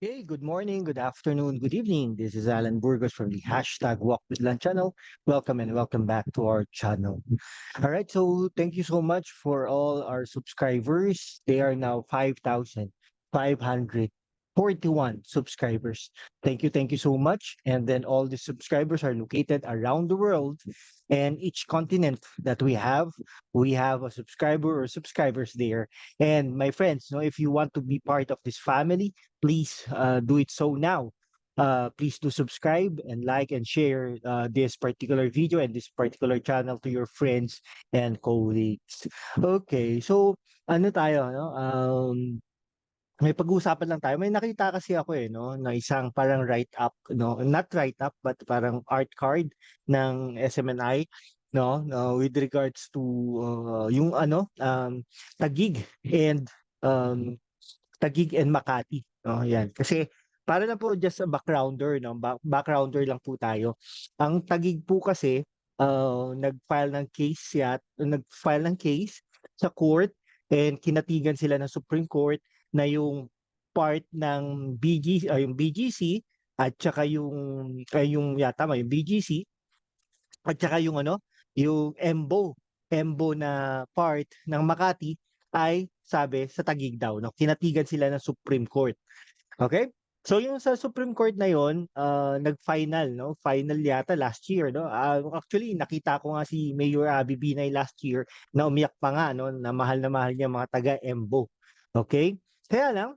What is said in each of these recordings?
Hey, good morning, good afternoon, good evening. This is Alan Burgos from the hashtag Walk with Lan channel. Welcome and welcome back to our channel. All right, so thank you so much for all our subscribers. They are now 5,541 subscribers. Thank you so much. And then all the subscribers are located around the world and each continent that we have a subscriber or subscribers there. And my friends, if you want to be part of this family, please do it so now. Please do subscribe and like and share this particular video and this particular channel to your friends and colleagues. Okay, so ano tayo, no? May pag-uusapan lang tayo. May nakita kasi ako no, na isang parang write-up, no, not write-up but parang art card ng SMNI, no, with regards to yung Taguig and um, Taguig and Makati. Oh, yan. Kasi para na po just a backgrounder, no? Backgrounder lang po tayo. Ang Taguig po kasi nag-file ng case sa court and kinatigan sila ng Supreme Court na yung part ng yung BGC at saka yung tama, yung BGC at saka yung EMBO na part ng Makati ay sabi sa Taguig daw, no? Kinatigan sila ng Supreme Court. Okay? So yung sa Supreme Court na yon, nag-final, no? Final yata last year, no? Actually, nakita ko nga si Mayor Abby Binay last year na umiyak pa nga, no? Na mahal niya mga taga-EMBO. Okay? Kaya lang,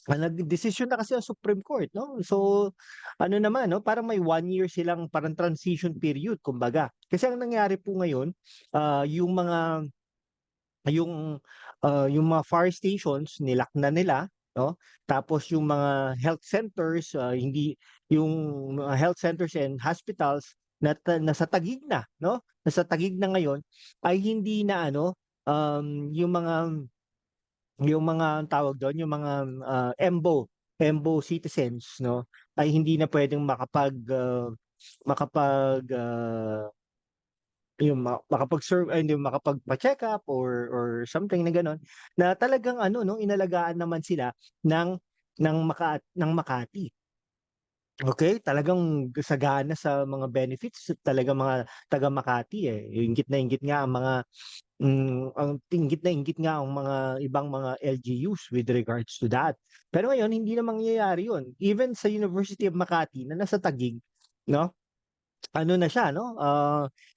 nagdesisyon na kasi ang Supreme Court, no? So, ano naman, no? Parang may 1 year silang parang transition period, kumbaga. Kasi ang nangyari po ngayon, yung yung yung mga fire stations nilak na nila, no? Tapos yung mga health centers, hindi yung mga health centers and hospitals nasa Taguig na, no? Nasa Taguig na ngayon ay hindi na yung mga ang tawag doon, yung mga EMBO citizens, no, ay hindi na pwedeng makapag makapag-serve ay hindi makapagpa-check up or something na gano'n, na talagang no, inalagaan naman sila ng Makati. Okay, talagang sagana sa mga benefits talaga mga taga Makati, eh. Inggit na inggit nga ang mga inggit nga ang mga ibang mga LGUs with regards to that. Pero ngayon hindi na mangyayari 'yun. Even sa University of Makati na nasa Taguig, 'no, ano na siya 'no,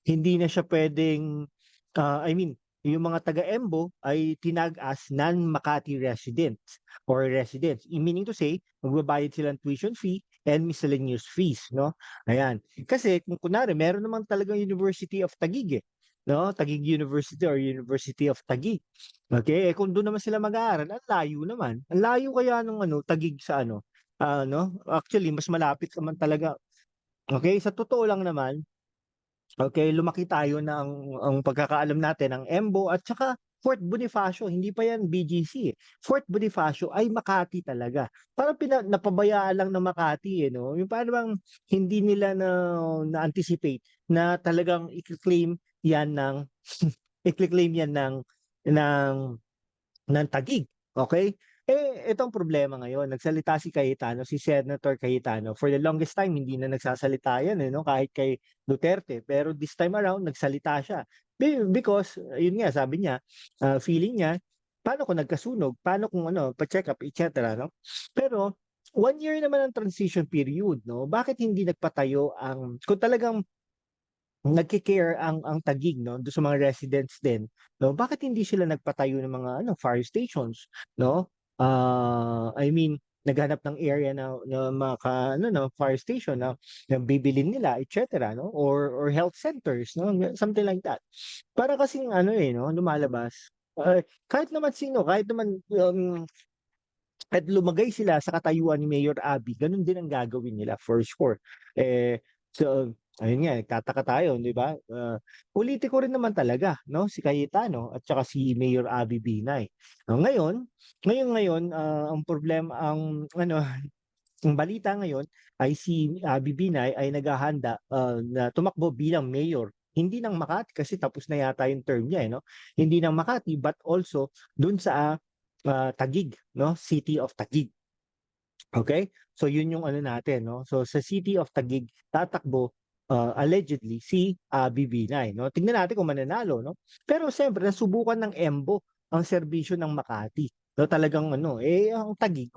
hindi na siya puwedeng, I mean, yung mga taga-EMBO ay tinag as non-Makati residents or residents. Meaning to say, magbabayad sila ng tuition fee and miscellaneous fees, 'no, ayan. Kasi kung kunwari meron naman talagang University of Taguig, eh, 'no, Taguig University or University of Taguig. Okay, eh, kung dun naman sila mag-aaral, ang layo naman. Ang layo kaya nung Taguig sa actually mas malapit naman talaga. Okay, sa totoo lang naman, okay, lumaki tayo na ang pagkakaalam natin ang EMBO at saka Fort Bonifacio, hindi pa yan BGC, eh. Fort Bonifacio ay Makati talaga. Parang napabayaan lang ng Makati, eh, 'no? Yung parang bang hindi nila na-anticipate na talagang i-claim yan ng i-claim yan ng ng Taguig, okay? Eh, itong problema ngayon, nagsalita si Cayetano, si Senator Cayetano. For the longest time, hindi na nagsasalita yan, no? Kahit kay Duterte. Pero this time around, nagsalita siya. Because, yun nga, sabi niya, feeling niya, paano kung nagkasunog? Paano kung pa-check up, etc. No? Pero, 1 year naman ang transition period, no? Bakit hindi nagpatayo kung talagang nagke-care ang Taguig, 'no, do'n sa mga residents din, 'no, bakit hindi sila nagpatayo ng mga fire stations, 'no? I mean, naghanap ng area na fire station na bibilhin nila et cetera, 'no, or health centers, 'no, something like that. Para kasing lumalabas, kahit naman sino, kahit naman, at lumagay sila sa katayuan ni Mayor Abby, gano'n din ang gagawin nila for sure. Eh, so ayun nga, nagtataka tayo, 'di ba? Pulitiko rin naman talaga, 'no, si Cayetano at saka si Mayor Abby Binay. Ngayon, ang problema ang balita ngayon ay si Abby Binay ay naghahanda, na tumakbo bilang mayor. Hindi ng Makati kasi tapos na yata yung term niya, eh, 'no? Hindi ng Makati but also dun sa Taguig, 'no, City of Taguig. Okay? So yun yung ano natin 'no. So sa City of Taguig tatakbo, allegedly si Abby Binay 'no. Tingnan natin kung mananalo 'no. Pero siyempre nasubukan ng EMBO ang serbisyo ng Makati 'no. Talagang ano, ang Taguig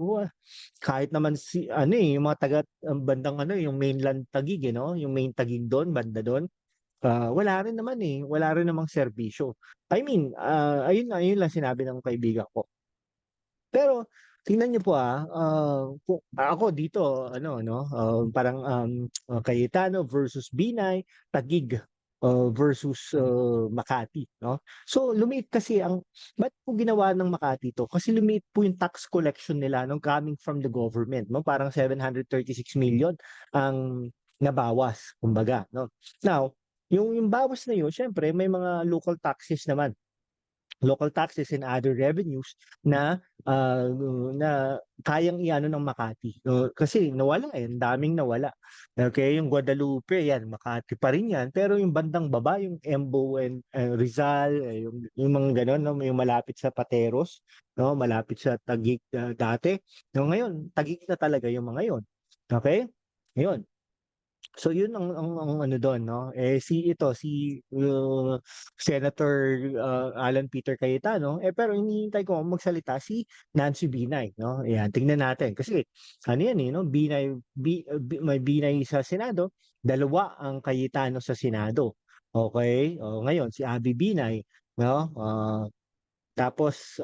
kahit naman si ano, yung mga taga bandang ano, yung mainland Taguig, eh, 'no, yung main Taguig dun, banda dun, wala rin naman, wala rin namang serbisyo. I mean, ayun lang sinabi ng kaibigan ko. Pero tingnan niyo po, kung ako dito ano 'no, parang, Cayetano versus Binay, Taguig, versus, Makati 'no. So lumiit kasi ba't po ginawa ng Makati 'to, kasi lumiit po yung tax collection nila 'no, coming from the government 'no, parang 736 million ang nabawas kumbaga 'no. Now, yung bawas na yun siyempre may mga local taxes and other revenues na kayang i-ano ng Makati. Kasi nawala, ang daming nawala. Okay, yung Guadalupe, yan, Makati pa rin yan. Pero yung bandang baba, yung Embo and Rizal, yung mga gano'n, no, yung malapit sa Pateros, no, malapit sa Taguig dati. No, ngayon, Taguig na talaga yung mga yon. Okay? Ngayon, so yun ang ano dun 'no, si Senator, Alan Peter Cayetano, pero hinihintay ko magsalita si Nancy Binay 'no, ayan tingnan natin kasi ano yan, 'no, may Binay sa Senado, dalawa ang Cayetano sa Senado, okey? Oh, ngayon si Abby Binay 'no, tapos,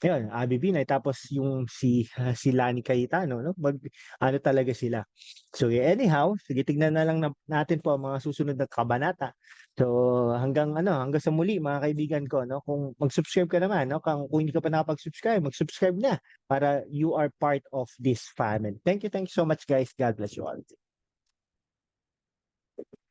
ayun, Abby Binay tapos yung si Lani Cayetano 'no, ano talaga sila. So, anyhow, sige tignan na lang natin po ang mga susunod na kabanata. So, hanggang sa muli mga kaibigan ko 'no, kung mag-subscribe ka naman 'no, kung hindi ka pa nakapag-subscribe, mag-subscribe na para you are part of this family. Thank you so much guys. God bless you all.